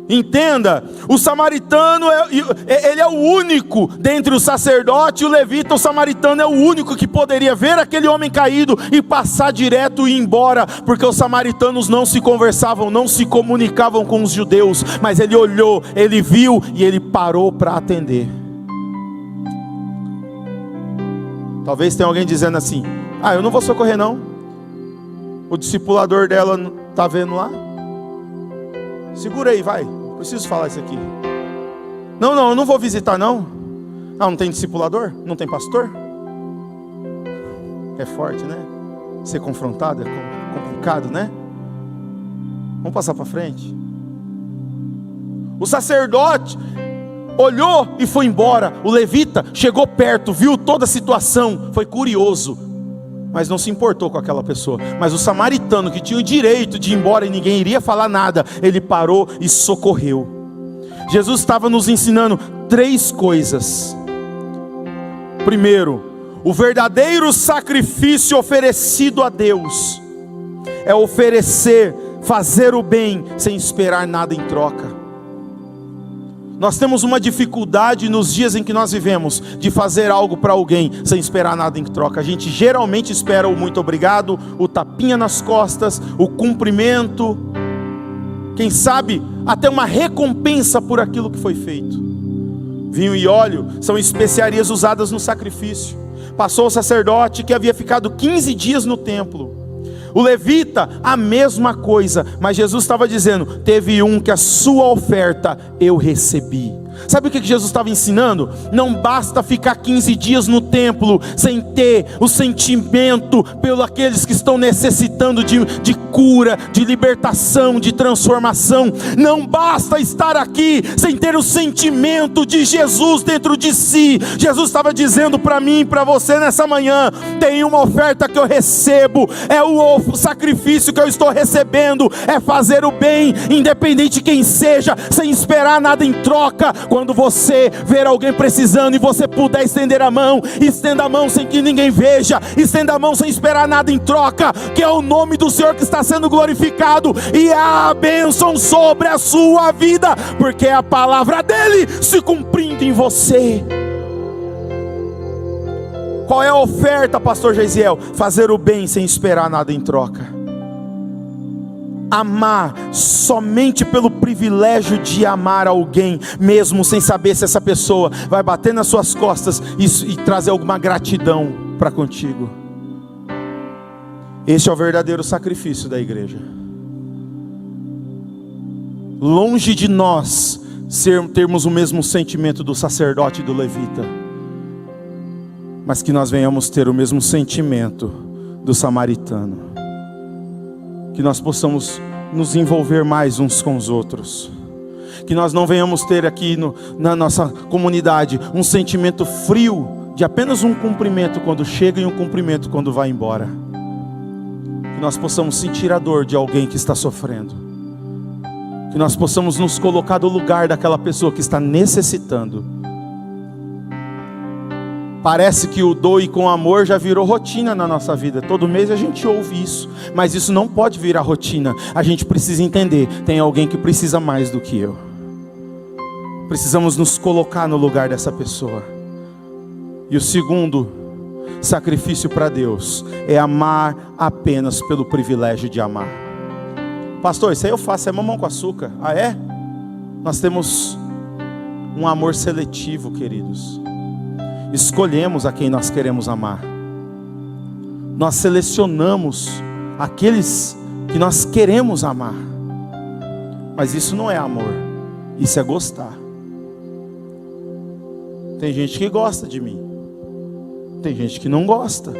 Entenda, o samaritano, ele é o único dentre o sacerdote e o levita. O samaritano é o único que poderia ver aquele homem caído e passar direto e ir embora, porque os samaritanos não se conversavam, não se comunicavam com os judeus, mas ele olhou, ele viu e ele parou para atender. Talvez tenha alguém dizendo assim: eu não vou socorrer não, o discipulador dela está vendo lá. Segura aí, vai, preciso falar isso aqui. Não, eu não vou visitar não. Não tem discipulador? Não tem pastor? É forte, né? Ser confrontado é complicado, né? Vamos passar para frente. O sacerdote olhou e foi embora. O levita chegou perto, viu toda a situação, foi curioso, mas não se importou com aquela pessoa. Mas o samaritano, que tinha o direito de ir embora e ninguém iria falar nada, ele parou e socorreu. Jesus estava nos ensinando 3 coisas. Primeiro, o verdadeiro sacrifício oferecido a Deus é oferecer, fazer o bem sem esperar nada em troca. Nós temos uma dificuldade nos dias em que nós vivemos de fazer algo para alguém sem esperar nada em troca. A gente geralmente espera o muito obrigado, o tapinha nas costas, o cumprimento, quem sabe até uma recompensa por aquilo que foi feito. Vinho e óleo são especiarias usadas no sacrifício. Passou o sacerdote que havia ficado 15 dias no templo. O levita, a mesma coisa, mas Jesus estava dizendo: teve um que a sua oferta eu recebi. Sabe o que Jesus estava ensinando? Não basta ficar 15 dias no templo sem ter o sentimento pelos aqueles que estão necessitando de cura, de libertação, de transformação. Não basta estar aqui sem ter o sentimento de Jesus dentro de si. Jesus estava dizendo para mim e para você nessa manhã: tem uma oferta que eu recebo, é o sacrifício que eu estou recebendo, é fazer o bem, independente de quem seja, sem esperar nada em troca. Quando você ver alguém precisando e você puder estender a mão, estenda a mão sem que ninguém veja, estenda a mão sem esperar nada em troca, que é o nome do Senhor que está sendo glorificado, e a bênção sobre a sua vida, porque é a palavra dele se cumprindo em você. Qual é a oferta, pastor Geisiel? Fazer o bem sem esperar nada em troca. Amar somente pelo privilégio de amar alguém, mesmo sem saber se essa pessoa vai bater nas suas costas e trazer alguma gratidão para contigo. Este é o verdadeiro sacrifício da igreja. Longe de nós termos o mesmo sentimento do sacerdote e do levita, mas que nós venhamos ter o mesmo sentimento do samaritano. Que nós possamos nos envolver mais uns com os outros. Que nós não venhamos ter aqui na nossa comunidade um sentimento frio de apenas um cumprimento quando chega e um cumprimento quando vai embora. Que nós possamos sentir a dor de alguém que está sofrendo. Que nós possamos nos colocar no lugar daquela pessoa que está necessitando. Parece que o doe com amor já virou rotina na nossa vida. Todo mês a gente ouve isso. Mas isso não pode virar rotina. A gente precisa entender: tem alguém que precisa mais do que eu. Precisamos nos colocar no lugar dessa pessoa. E o segundo sacrifício para Deus é amar apenas pelo privilégio de amar. Pastor, isso aí eu faço, é mamão com açúcar. Ah, é? Nós temos um amor seletivo, queridos. Escolhemos a quem nós queremos amar. Nós selecionamos aqueles que nós queremos amar. Mas isso não é amor, isso é gostar. Tem gente que gosta de mim, tem gente que não gosta.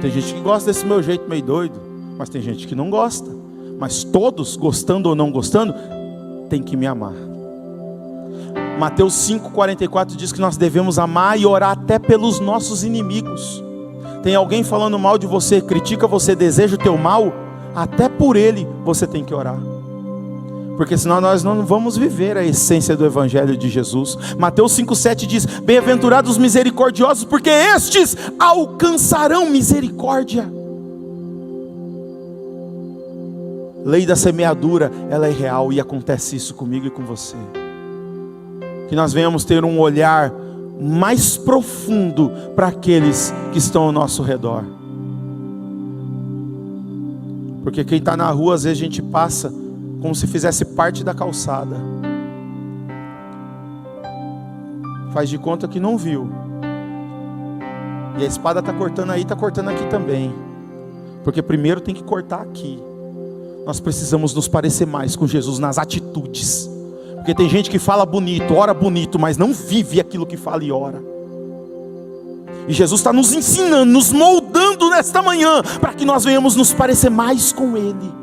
Tem gente que gosta desse meu jeito meio doido, mas tem gente que não gosta. Mas todos, gostando ou não gostando, tem que me amar. Mateus 5,44 diz que nós devemos amar e orar até pelos nossos inimigos. Tem alguém falando mal de você, critica você, deseja o teu mal, até por ele você tem que orar. Porque senão nós não vamos viver a essência do Evangelho de Jesus. Mateus 5,7 diz: bem-aventurados os misericordiosos, porque estes alcançarão misericórdia. lei da semeadura, ela é real e acontece isso comigo e com você. Que nós venhamos ter um olhar mais profundo para aqueles que estão ao nosso redor. Porque quem está na rua, às vezes a gente passa como se fizesse parte da calçada. Faz de conta que não viu. E a espada está cortando aí, está cortando aqui também. Porque primeiro tem que cortar aqui. Nós precisamos nos parecer mais com Jesus nas atitudes. Porque tem gente que fala bonito, ora bonito, mas não vive aquilo que fala e ora. E Jesus está nos ensinando, nos moldando nesta manhã, para que nós venhamos nos parecer mais com Ele.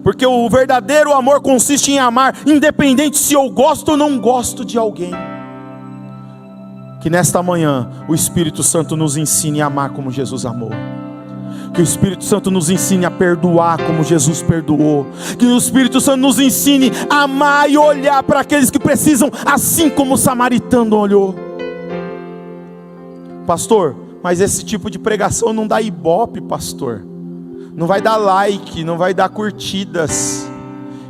Porque o verdadeiro amor consiste em amar, independente se eu gosto ou não gosto de alguém. Que nesta manhã o Espírito Santo nos ensine a amar como Jesus amou. Que o Espírito Santo nos ensine a perdoar como Jesus perdoou. Que o Espírito Santo nos ensine a amar e olhar para aqueles que precisam, assim como o samaritano olhou. Pastor, mas esse tipo de pregação não dá ibope, pastor. Não vai dar like, não vai dar curtidas.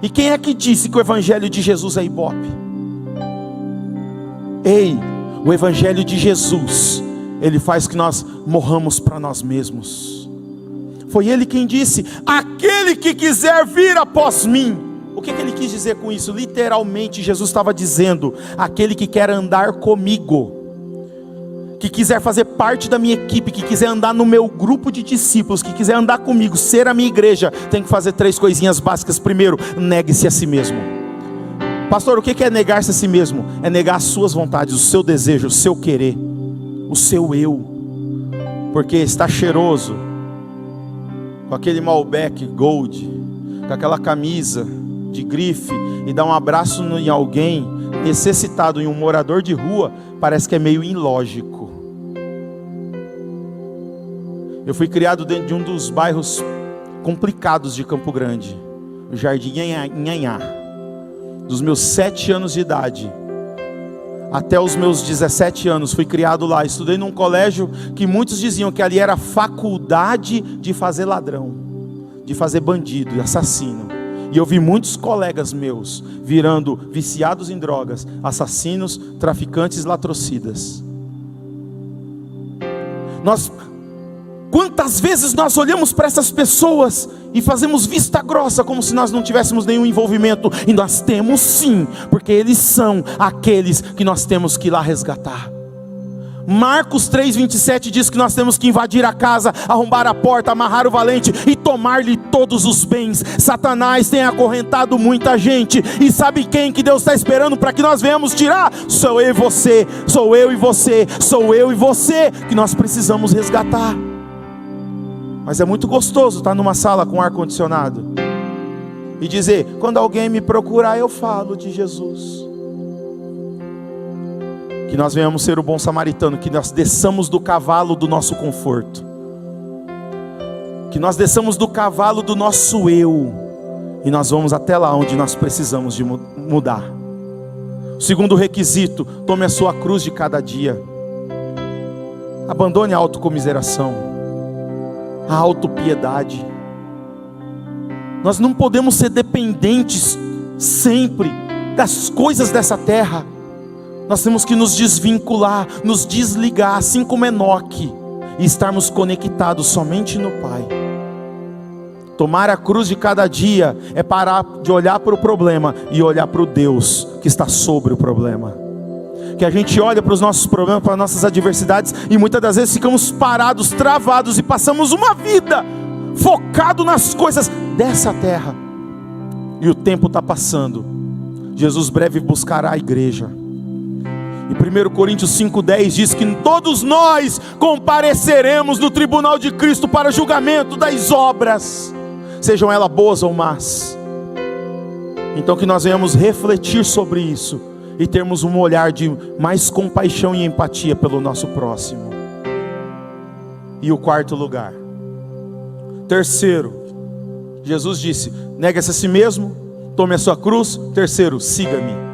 E quem é que disse que o Evangelho de Jesus é ibope? Ei, o Evangelho de Jesus, ele faz que nós morramos para nós mesmos. Foi ele quem disse: aquele que quiser vir após mim. O que ele quis dizer com isso? Literalmente Jesus estava dizendo: aquele que quer andar comigo, que quiser fazer parte da minha equipe, que quiser andar no meu grupo de discípulos, que quiser andar comigo, ser a minha igreja, tem que fazer 3 coisinhas básicas. Primeiro, negue-se a si mesmo. Pastor, o que é negar-se a si mesmo? É negar as suas vontades, o seu desejo, o seu querer, o seu eu. Porque está cheiroso, com aquele Malbec Gold, com aquela camisa de grife, e dá um abraço em alguém necessitado, em um morador de rua, parece que é meio ilógico. Eu fui criado dentro de um dos bairros complicados de Campo Grande, o Jardim Nhanhá. Dos meus 7 anos de idade até os meus 17 anos, fui criado lá. Estudei num colégio que muitos diziam que ali era faculdade de fazer ladrão, de fazer bandido e assassino. E eu vi muitos colegas meus virando viciados em drogas, assassinos, traficantes, latrocidas. Quantas vezes nós olhamos para essas pessoas e fazemos vista grossa, como se nós não tivéssemos nenhum envolvimento? E nós temos sim, porque eles são aqueles que nós temos que ir lá resgatar. Marcos 3,27 diz que nós temos que invadir a casa, arrombar a porta, amarrar o valente e tomar-lhe todos os bens. Satanás tem acorrentado muita gente, e sabe quem que Deus está esperando para que nós venhamos tirar? Sou eu e você, sou eu e você, sou eu e você, que nós precisamos resgatar. Mas é muito gostoso estar numa sala com ar-condicionado e dizer: quando alguém me procurar, eu falo de Jesus. Que nós venhamos ser o bom samaritano, que nós desçamos do cavalo do nosso conforto, que nós desçamos do cavalo do nosso eu, e nós vamos até lá onde nós precisamos de mudar. O segundo requisito: tome a sua cruz de cada dia. Abandone a autocomiseração, a autopiedade. Nós não podemos ser dependentes sempre das coisas dessa terra. Nós temos que nos desvincular, nos desligar, assim como Enoque, e estarmos conectados somente no Pai. Tomar a cruz de cada dia é parar de olhar para o problema e olhar para o Deus que está sobre o problema. Que a gente olha para os nossos problemas, para as nossas adversidades, e muitas das vezes ficamos parados, travados, e passamos uma vida focado nas coisas dessa terra. E o tempo está passando. Jesus breve buscará a igreja. E 1 Coríntios 5,10 diz que todos nós compareceremos no tribunal de Cristo para julgamento das obras, sejam elas boas ou más. Então que nós venhamos refletir sobre isso e termos um olhar de mais compaixão e empatia pelo nosso próximo. E o quarto lugar, terceiro, Jesus disse: negue-se a si mesmo, tome a sua cruz. Terceiro, siga-me.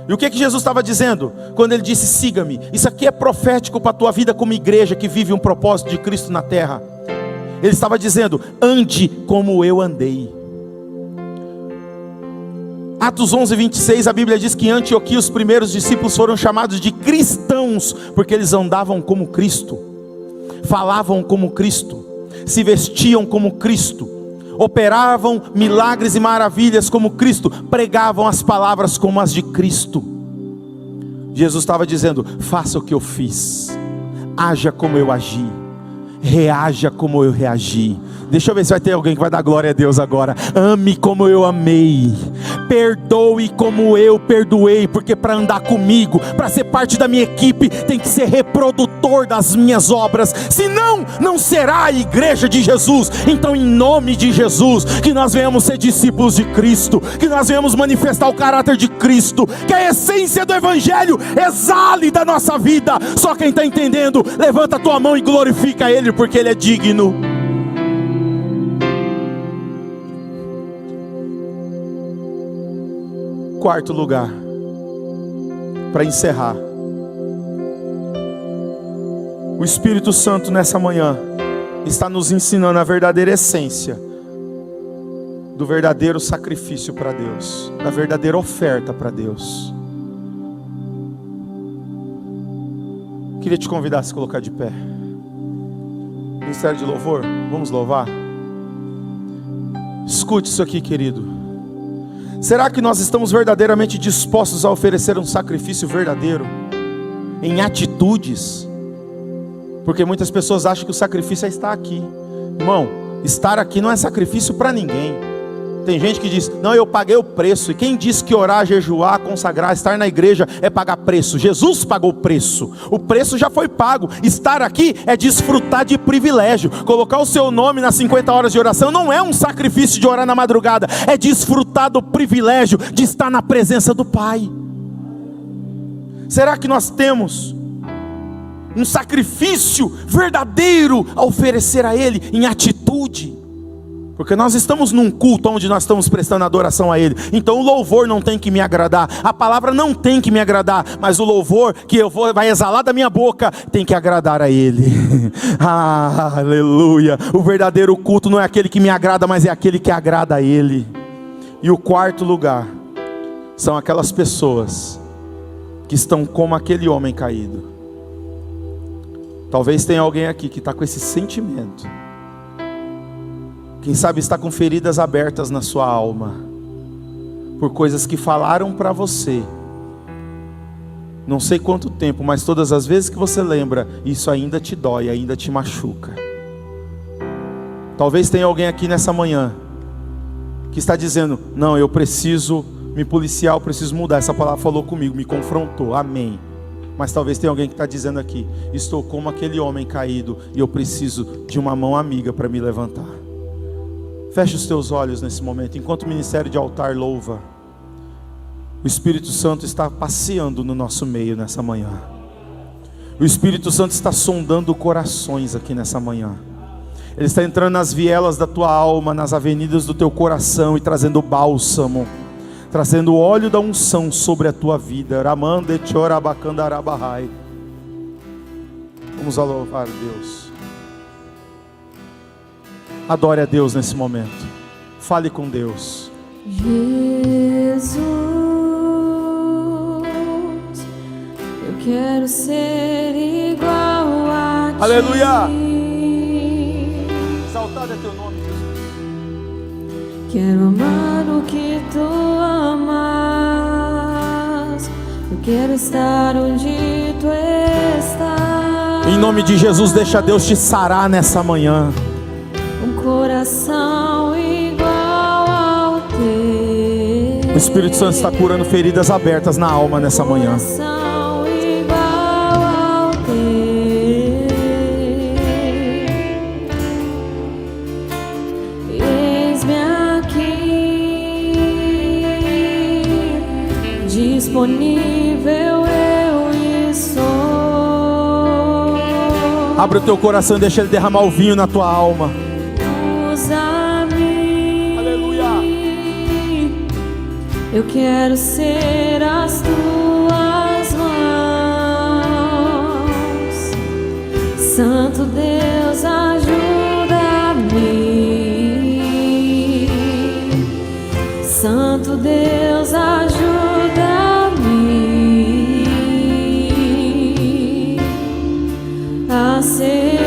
E o que Jesus estava dizendo quando ele disse siga-me? Isso aqui é profético para a tua vida como igreja que vive um propósito de Cristo na terra. Ele estava dizendo: ande como eu andei. Atos 11, 26, a Bíblia diz que em Antioquia os primeiros discípulos foram chamados de cristãos, porque eles andavam como Cristo, falavam como Cristo, se vestiam como Cristo, operavam milagres e maravilhas como Cristo, pregavam as palavras como as de Cristo. Jesus estava dizendo: faça o que eu fiz, haja como eu agi, reaja como eu reagi. Deixa eu ver se vai ter alguém que vai dar glória a Deus agora. Ame como eu amei, perdoe como eu perdoei, porque para andar comigo, para ser parte da minha equipe, tem que ser reprodutor das minhas obras, senão não será a igreja de Jesus. Então, em nome de Jesus, que nós venhamos ser discípulos de Cristo, que nós venhamos manifestar o caráter de Cristo, que a essência do Evangelho exale da nossa vida. Só quem está entendendo, levanta a tua mão e glorifica Ele, porque Ele é digno. Quarto lugar, para encerrar, o Espírito Santo nessa manhã está nos ensinando a verdadeira essência do verdadeiro sacrifício para Deus, da verdadeira oferta para Deus. Queria te convidar a se colocar de pé. Ministério de louvor, vamos louvar? Escute isso aqui, querido. Será que nós estamos verdadeiramente dispostos a oferecer um sacrifício verdadeiro, em atitudes? Porque muitas pessoas acham que o sacrifício é estar aqui. Irmão, estar aqui não é sacrifício para ninguém. Tem gente que diz: não, eu paguei o preço. E quem disse que orar, jejuar, consagrar, estar na igreja é pagar preço? Jesus pagou o preço. O preço já foi pago. Estar aqui é desfrutar de privilégio. Colocar o seu nome nas 50 horas de oração não é um sacrifício de orar na madrugada, é desfrutar do privilégio de estar na presença do Pai. Será que nós temos um sacrifício verdadeiro a oferecer a Ele em atitude? Porque nós estamos num culto onde nós estamos prestando adoração a Ele. Então o louvor não tem que me agradar, a palavra não tem que me agradar, mas o louvor que vai exalar da minha boca tem que agradar a Ele. Ah, aleluia. O verdadeiro culto não é aquele que me agrada, mas é aquele que agrada a Ele. E o quarto lugar são aquelas pessoas que estão como aquele homem caído. Talvez tenha alguém aqui que está com esse sentimento. Quem sabe está com feridas abertas na sua alma, por coisas que falaram para você, não sei quanto tempo, mas todas as vezes que você lembra, isso ainda te dói, ainda te machuca. Talvez tenha alguém aqui nessa manhã, que está dizendo: não, eu preciso me policiar, eu preciso mudar. Essa palavra falou comigo, me confrontou, amém. Mas talvez tenha alguém que está dizendo aqui: estou como aquele homem caído, e eu preciso de uma mão amiga para me levantar. Feche os teus olhos nesse momento, enquanto o ministério de altar louva. O Espírito Santo está passeando no nosso meio nessa manhã. O Espírito Santo está sondando corações aqui nessa manhã. Ele está entrando nas vielas da tua alma, nas avenidas do teu coração e trazendo bálsamo, trazendo o óleo da unção sobre a tua vida. Vamos louvar a Deus. Adore a Deus nesse momento. Fale com Deus. Jesus, eu quero ser igual a Ti. Aleluia! Exaltado é Teu nome, Jesus. Quero amar o que Tu amas. Eu quero estar onde Tu estás. Em nome de Jesus, deixa Deus te sarar nessa manhã. Um coração igual ao Teu. O Espírito Santo está curando feridas abertas na alma nessa manhã. Coração igual ao Teu. Eis-me aqui, disponível eu estou. Abre o teu coração e deixa Ele derramar o vinho na tua alma. Eu quero ser as Tuas mãos. Santo Deus, ajuda-me. a ser.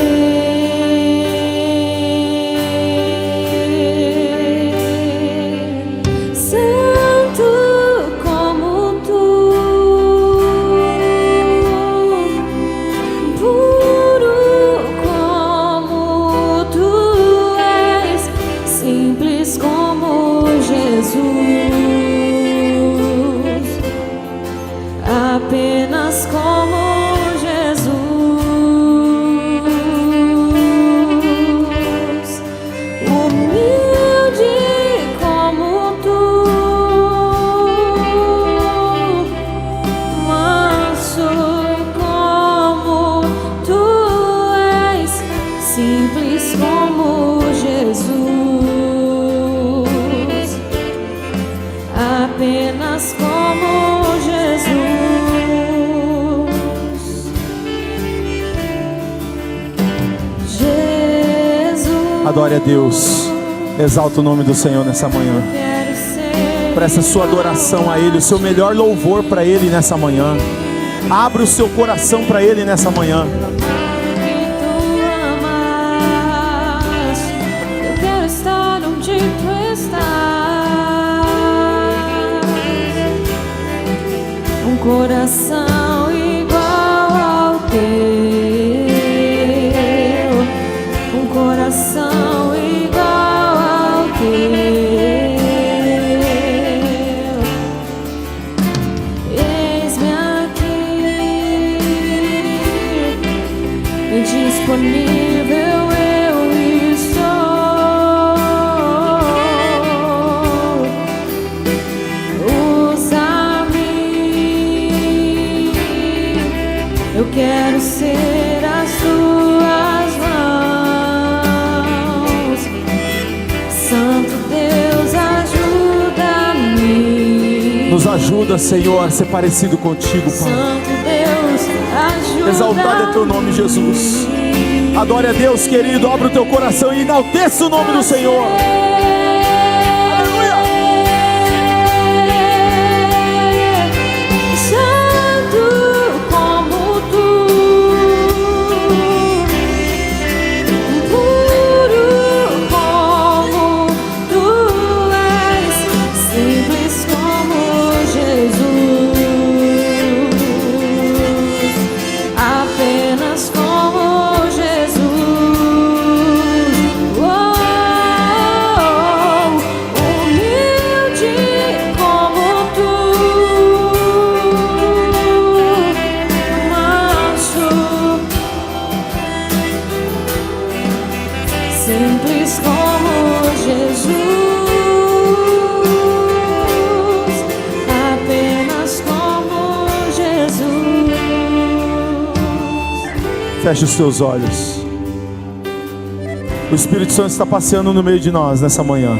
Apenas como Jesus, humilde como tu, manso como tu és, simples como Jesus, apenas como Adore a Deus, exalta o nome do Senhor nessa manhã. Presta sua adoração a Ele, o seu melhor louvor para Ele nessa manhã. Abra o seu coração para Ele nessa manhã. Eu quero estar onde tu estás. Um coração igual ao teu. Coração igual ao teu. Eis-me aqui, disponível eu estou. Usa-me, eu quero ser as tuas mãos. Santo Deus, ajuda-me. Nos ajuda, Senhor, a ser parecido contigo, Pai. Santo Deus, ajuda-me. Exaltado é teu nome, Jesus. Adore a Deus, querido. Abra o teu coração e enalteça o nome do Senhor. Simples como Jesus, apenas como Jesus. Feche os teus olhos. O Espírito Santo está passeando no meio de nós nessa manhã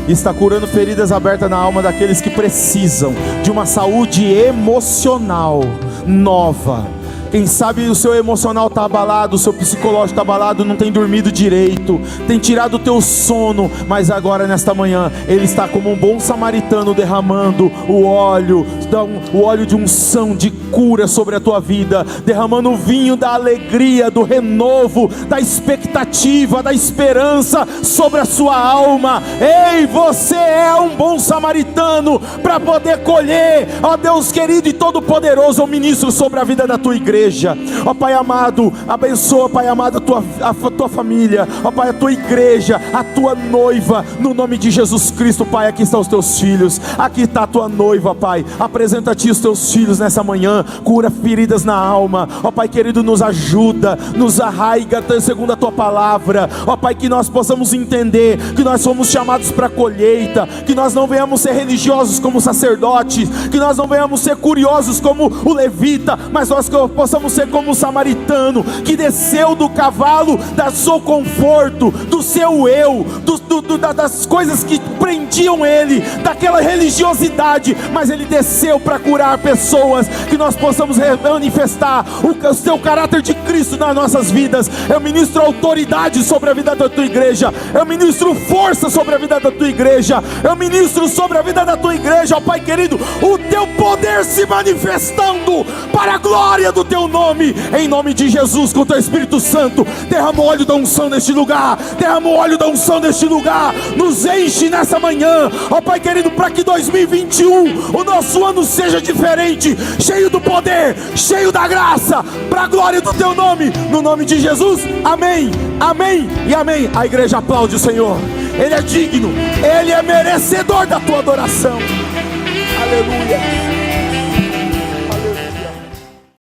e está curando feridas abertas na alma daqueles que precisam de uma saúde emocional nova. Quem sabe o seu emocional está abalado, o seu psicológico está abalado, não tem dormido direito, tem tirado o teu sono, mas agora nesta manhã Ele está como um bom samaritano derramando o óleo de unção, de cura sobre a tua vida, derramando o vinho da alegria, do renovo, da expectativa, da esperança sobre a sua alma. Ei, você é um bom samaritano para poder colher, ó Deus querido e todo poderoso, eu ministro sobre a vida da tua igreja. Ó Pai amado, abençoa, Pai amado, a tua família, ó Pai, a tua igreja, a tua noiva, no nome de Jesus Cristo, Pai. Aqui estão os teus filhos, aqui está a tua noiva, Pai. Apresenta a ti os teus filhos nessa manhã, cura feridas na alma, ó Pai querido, nos ajuda, nos arraiga segundo a tua palavra, ó Pai, que nós possamos entender que nós somos chamados para colheita, que nós não venhamos ser religiosos como sacerdotes, que nós não venhamos ser curiosos como o levita, mas nós possamos ser como o samaritano que desceu do cavalo, da seu conforto, do seu eu, das coisas que prendiam ele, daquela religiosidade, mas ele desceu para curar pessoas, que nós possamos manifestar o seu caráter de Cristo nas nossas vidas. Eu ministro autoridade sobre a vida da tua igreja, eu ministro força sobre a vida da tua igreja, eu ministro sobre a vida da tua igreja, ó Pai querido, o teu poder se manifestando para a glória do teu nome, em nome de Jesus. Com o teu Espírito Santo, derrama o óleo da unção neste lugar, derrama o óleo da unção neste lugar, nos enche nessa manhã, ó Pai querido, para que 2021, o nosso ano seja diferente, cheio do poder, cheio da graça, para a glória do teu nome, no nome de Jesus, amém, amém e amém. A igreja aplaude o Senhor, Ele é digno, Ele é merecedor da tua adoração, aleluia.